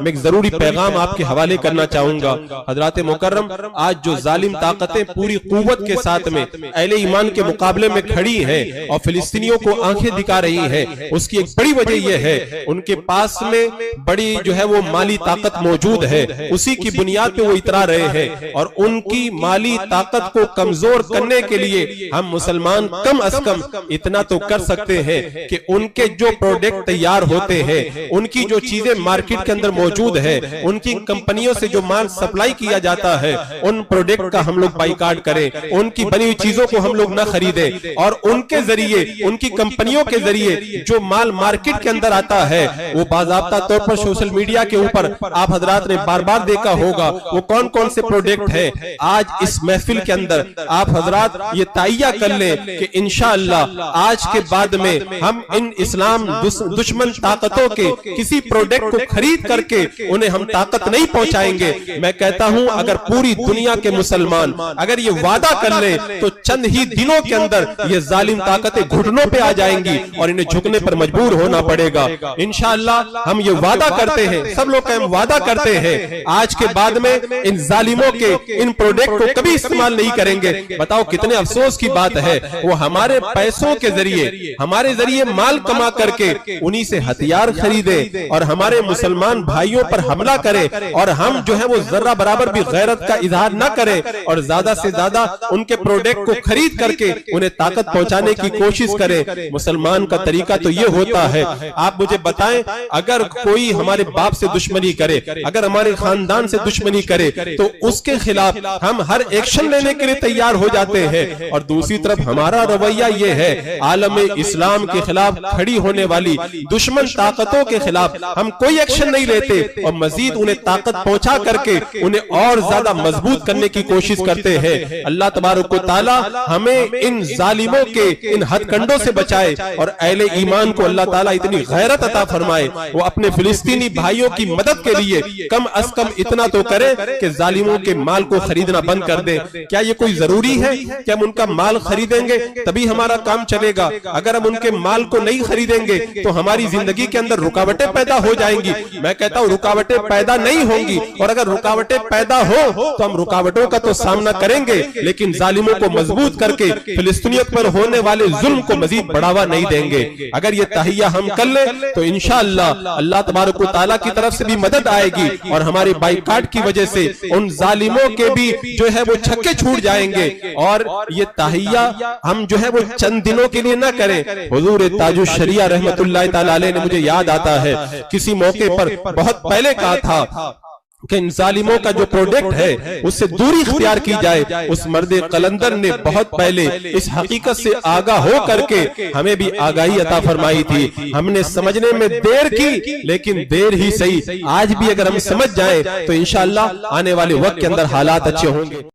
मैं एक जरूरी पैगाम आपके हवाले करना चाहूंगा। हजरात मुकर्रम, आज जो जालिम ताकतें पूरी कुव्वत के साथ में अहले ईमान के मुकाबले में खड़ी हैं और फिलिस्तीनियों को आंखें दिखा रही हैं, उसकी एक बड़ी वजह यह है उनके पास में बड़ी जो है वो माली ताकत मौजूद है। उसी की बुनियाद पे वो इतरा रहे हैं और उनकी माली ताकत को कमजोर करने के लिए हम मुसलमान कम अज कम इतना तो कर सकते हैं कि उनके जो प्रोडक्ट तैयार होते हैं, उनकी जो चीजें मार्केट के अंदर मौजूद है, उनकी कंपनियों से जो माल सप्लाई किया जाता है, उन प्रोडक्ट का हम लोग बाइकाट करें, उनकी बनी हुई चीजों को हम लोग न खरीदें और उनके जरिए, उनकी कंपनियों के जरिए जो माल मार्केट के अंदर आता है वो बाज़ाब्ता तौर पर सोशल मीडिया के ऊपर आप हजरात ने बार बार देखा होगा वो कौन कौन से प्रोडक्ट है। आज इस महफिल के अंदर आप हजरात ये ताइया कर लें कि इंशाअल्लाह आज के बाद में हम इन इस्लाम दुश्मन ताकतों के किसी प्रोडक्ट को खरीद करके उन्हें हम ताकत नहीं पहुंचाएंगे। मैं कहता हूं अगर पूरी दुनिया के मुसलमान अगर ये वादा कर ले तो चंद ही दिनों के अंदर ये जालिम ताकतें घुटनों पे आ जाएंगी और इन्हें झुकने पर मजबूर होना पड़ेगा। इंशाअल्लाह हम ये वादा करते हैं, सब लोग हम वादा करते हैं आज के बाद में इन जालिमों के इन प्रोडक्ट को कभी इस्तेमाल नहीं करेंगे। बताओ कितने अफसोस की बात है, वो हमारे पैसों के जरिए हमारे जरिए माल कमा करके उन्हीं से हथियार खरीदे और हमारे मुसलमान भाइयों पर हमला करे और हम जो है वो जर्रा बराबर भी गैरत का इजहार न करें और ज्यादा से ज्यादा उनके प्रोडक्ट को खरीद करके उन्हें ताकत पहुंचाने की कोशिश करें। मुसलमान का तरीका तो ये होता है, आप मुझे बताएं, अगर कोई हमारे बाप से दुश्मनी करे, अगर हमारे खानदान से दुश्मनी करे तो उसके खिलाफ हम हर एक्शन लेने के लिए तैयार हो जाते हैं और दूसरी तरफ हमारा रवैया ये है आलम इस्लाम के खिलाफ खड़ी होने वाली दुश्मन ताकतों के खिलाफ हम कोई एक्शन नहीं लेते और मजीद उन्हें ताकत पहुंचा करके उन्हें और ज्यादा मजबूत करने की कोशिश करते हैं। अल्लाह तबारक व तआला हमें इन जालिमों के इन हथकंडों से बचाए और अहले ईमान को अल्लाह ताला इतनी गैरत अता फरमाए वो अपने फिलिस्तीनी भाइयों की मदद के लिए कम अज कम इतना तो करे कि जालिमों के माल को खरीदना बंद कर दे। क्या ये कोई जरूरी है कि हम उनका माल खरीदेंगे तभी हमारा काम चलेगा? अगर हम उनके माल को नहीं खरीदेंगे तो हमारी जिंदगी के अंदर रुकावटें पैदा हो जाएंगी। मैं कहता हूँ रुकावटें पैदा नहीं होंगी और अगर रुकावटें पैदा हो तो हम रुकावटों का तो सामना करेंगे लेकिन जालिमों को मजबूत करके फिलिस्तीनियत पर होने वाले जुल्म को मजीद बढ़ावा नहीं देंगे। अगर ये तहिया हम कर ले तो इंशाअल्लाह अल्लाह तबारक व तआला की तरफ से भी मदद आएगी और हमारे बाइकाट की वजह से उन जालिमों के भी जो है वो छक्के छूट जाएंगे। और ये तहिया हम जो है वो चंद दिनों के लिए ना करें। हुजूर ताजुश शरिया रहमतुल्लाह तआला अलैह ने मुझे याद आता है किसी मौके पर बहुत पहले कहा था कि इन जालिमों का जो प्रोडक्ट है उससे दूरी इख्तियार की जाए। उस मर्दे कलंदर ने बहुत पहले इस हकीकत से आगाह हो करके हमें भी आगाही अता फरमाई थी। हमने समझने में देर की लेकिन देर ही सही, आज भी अगर हम समझ जाएं तो इंशाअल्लाह आने वाले वक्त के अंदर हालात अच्छे होंगे।